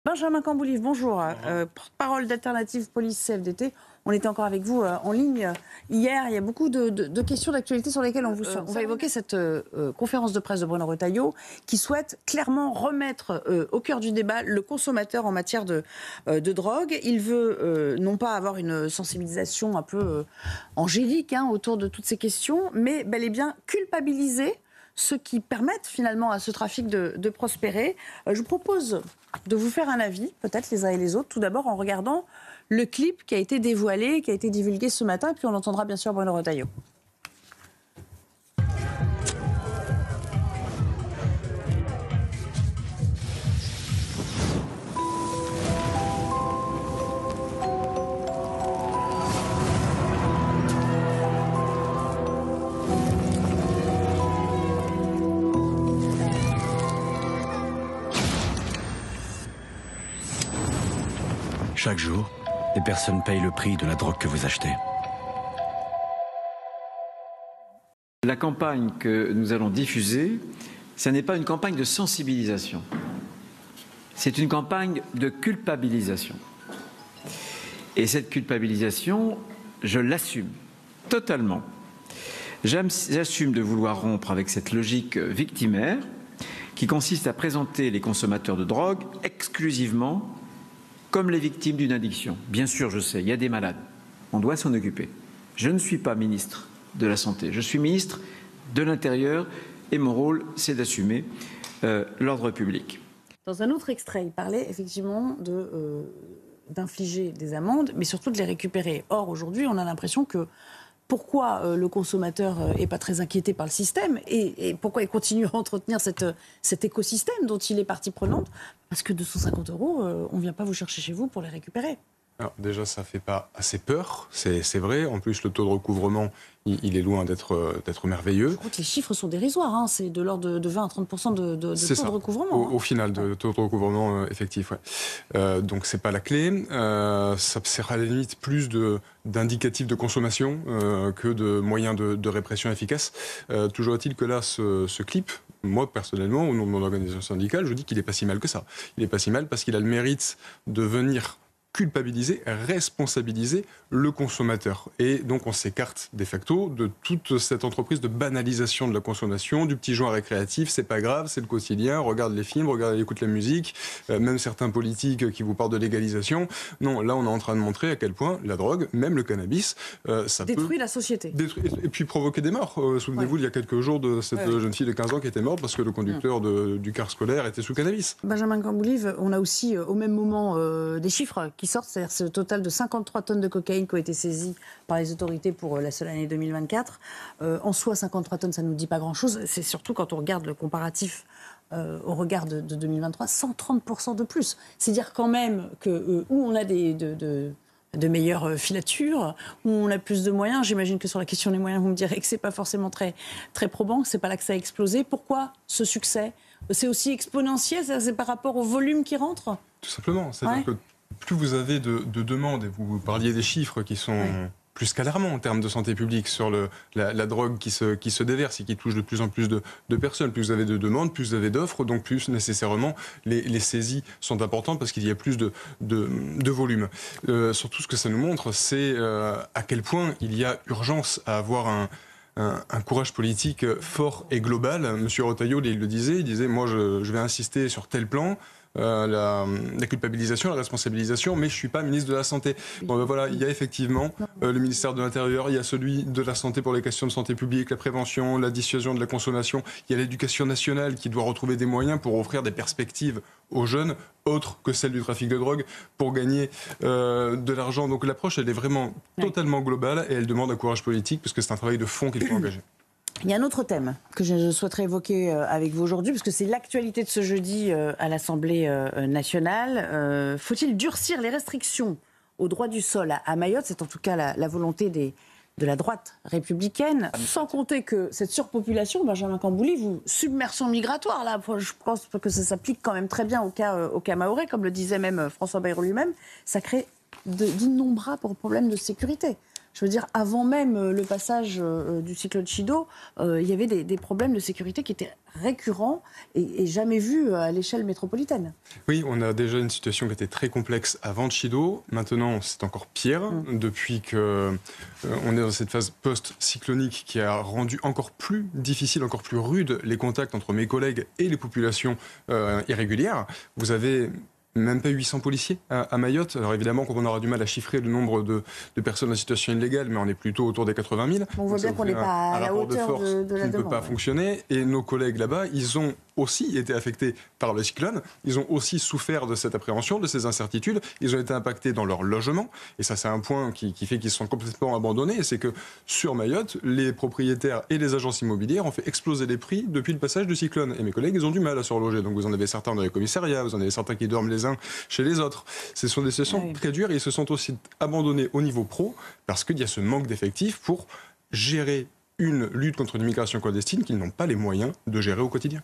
Benjamin Camboulive, bonjour. Porte-parole d'Alternative Police CFDT. On était encore avec vous en ligne hier. Il y a beaucoup de questions d'actualité sur lesquelles on va évoquer cette conférence de presse de Bruno Retailleau qui souhaite clairement remettre au cœur du débat le consommateur en matière de drogue. Il veut non pas avoir une sensibilisation un peu angélique autour de toutes ces questions, mais bel et bien culpabiliser ceux qui permettent finalement à ce trafic de prospérer. Je vous propose de vous faire un avis, peut-être les uns et les autres, tout d'abord en regardant le clip qui a été dévoilé, qui a été divulgué ce matin, et puis on entendra bien sûr Bruno Retailleau. Chaque jour, des personnes payent le prix de la drogue que vous achetez. La campagne que nous allons diffuser, ce n'est pas une campagne de sensibilisation. C'est une campagne de culpabilisation. Et cette culpabilisation, je l'assume totalement. J'assume de vouloir rompre avec cette logique victimaire qui consiste à présenter les consommateurs de drogue exclusivement comme les victimes d'une addiction. Bien sûr, je sais, il y a des malades. On doit s'en occuper. Je ne suis pas ministre de la Santé. Je suis ministre de l'Intérieur et mon rôle, c'est d'assumer l'ordre public. Dans un autre extrait, il parlait effectivement d'infliger des amendes, mais surtout de les récupérer. Or, aujourd'hui, on a l'impression que pourquoi le consommateur n'est pas très inquiété par le système et pourquoi il continue à entretenir cet écosystème dont il est partie prenante? Parce que 250 €, on ne vient pas vous chercher chez vous pour les récupérer. Alors déjà, ça ne fait pas assez peur, c'est vrai. En plus, le taux de recouvrement, il est loin d'être merveilleux. Je crois que les chiffres sont dérisoires, c'est de l'ordre de 20 à 30% de taux de recouvrement. Au final, de taux de recouvrement effectif, ouais. Donc, ce n'est pas la clé. Ça sert à la limite plus d'indicatifs de consommation que de moyens de répression efficaces. Toujours est-il que là, ce clip, moi, personnellement, au nom de mon organisation syndicale, je dis qu'il n'est pas si mal que ça. Il n'est pas si mal parce qu'il a le mérite de venir culpabiliser, responsabiliser le consommateur. Et donc on s'écarte de facto de toute cette entreprise de banalisation de la consommation, du petit joint récréatif, c'est pas grave, c'est le quotidien, regarde les films, écoute la musique, même certains politiques qui vous parlent de légalisation. Non, là on est en train de montrer à quel point la drogue, même le cannabis, ça détruit la société. Et puis provoquer des morts. Souvenez-vous, il y a quelques jours de cette jeune fille de 15 ans qui était morte parce que le conducteur du car scolaire était sous cannabis. Benjamin Camboulive, on a aussi au même moment des chiffres qui sortent, c'est-à-dire ce total de 53 tonnes de cocaïne qui ont été saisies par les autorités pour la seule année 2024. En soi, 53 tonnes, ça ne nous dit pas grand-chose. C'est surtout quand on regarde le comparatif au regard de 2023, 130% de plus. C'est dire quand même que où on a de meilleures filatures, où on a plus de moyens. J'imagine que sur la question des moyens, vous me direz que c'est pas forcément très, très probant, que c'est pas là que ça a explosé. Pourquoi ce succès? C'est aussi exponentiel, c'est par rapport au volume qui rentre? Tout simplement, c'est-à-dire que plus vous avez de demandes, et vous parliez des chiffres qui sont plus qu'alarmants en termes de santé publique sur la drogue qui se déverse et qui touche de plus en plus de personnes. Plus vous avez de demandes, plus vous avez d'offres, donc plus nécessairement les saisies sont importantes parce qu'il y a plus de volume. Surtout ce que ça nous montre, c'est à quel point il y a urgence à avoir un courage politique fort et global. Monsieur Retailleau, il le disait, moi je vais insister sur tel plan. La culpabilisation, la responsabilisation, mais je ne suis pas ministre de la Santé. Bon, voilà, il y a effectivement le ministère de l'Intérieur, il y a celui de la Santé pour les questions de santé publique, la prévention, la dissuasion de la consommation, il y a l'éducation nationale qui doit retrouver des moyens pour offrir des perspectives aux jeunes, autres que celles du trafic de drogue, pour gagner de l'argent. Donc l'approche, elle est vraiment totalement globale et elle demande un courage politique parce que c'est un travail de fond qu'il faut engager. Il y a un autre thème que je souhaiterais évoquer avec vous aujourd'hui, parce que c'est l'actualité de ce jeudi à l'Assemblée nationale. Faut-il durcir les restrictions au droit du sol à Mayotte? C'est en tout cas la volonté de la droite républicaine. Sans compter que cette surpopulation, Benjamin Camboulive, submersion migratoire, là, je pense que ça s'applique quand même très bien au cas mahorais, comme le disait même François Bayrou lui-même, ça crée d'innombrables problèmes de sécurité. je veux dire, avant même le passage du cyclone Chido, il y avait des problèmes de sécurité qui étaient récurrents et jamais vus à l'échelle métropolitaine. Oui, on a déjà une situation qui était très complexe avant Chido. Maintenant, c'est encore pire depuis que on est dans cette phase post-cyclonique qui a rendu encore plus difficile, encore plus rude les contacts entre mes collègues et les populations irrégulières. Vous avez même pas 800 policiers à Mayotte. Alors évidemment, on aura du mal à chiffrer le nombre de personnes en situation illégale, mais on est plutôt autour des 80 000. On voit bien qu'on n'est pas à la hauteur de la demande. Qui ne peut pas fonctionner. Et nos collègues là-bas, ils ont aussi été affectés par le cyclone. Ils ont aussi souffert de cette appréhension, de ces incertitudes. Ils ont été impactés dans leur logement. Et ça, c'est un point qui fait qu'ils sont complètement abandonnés. C'est que sur Mayotte, les propriétaires et les agences immobilières ont fait exploser les prix depuis le passage du cyclone. Et mes collègues, ils ont du mal à se reloger. Donc vous en avez certains dans les commissariats, vous en avez certains qui dorment les uns chez les autres. Ce sont des situations très dures et ils se sont aussi abandonnés au niveau pro parce qu'il y a ce manque d'effectifs pour gérer une lutte contre l'immigration clandestine qu'ils n'ont pas les moyens de gérer au quotidien.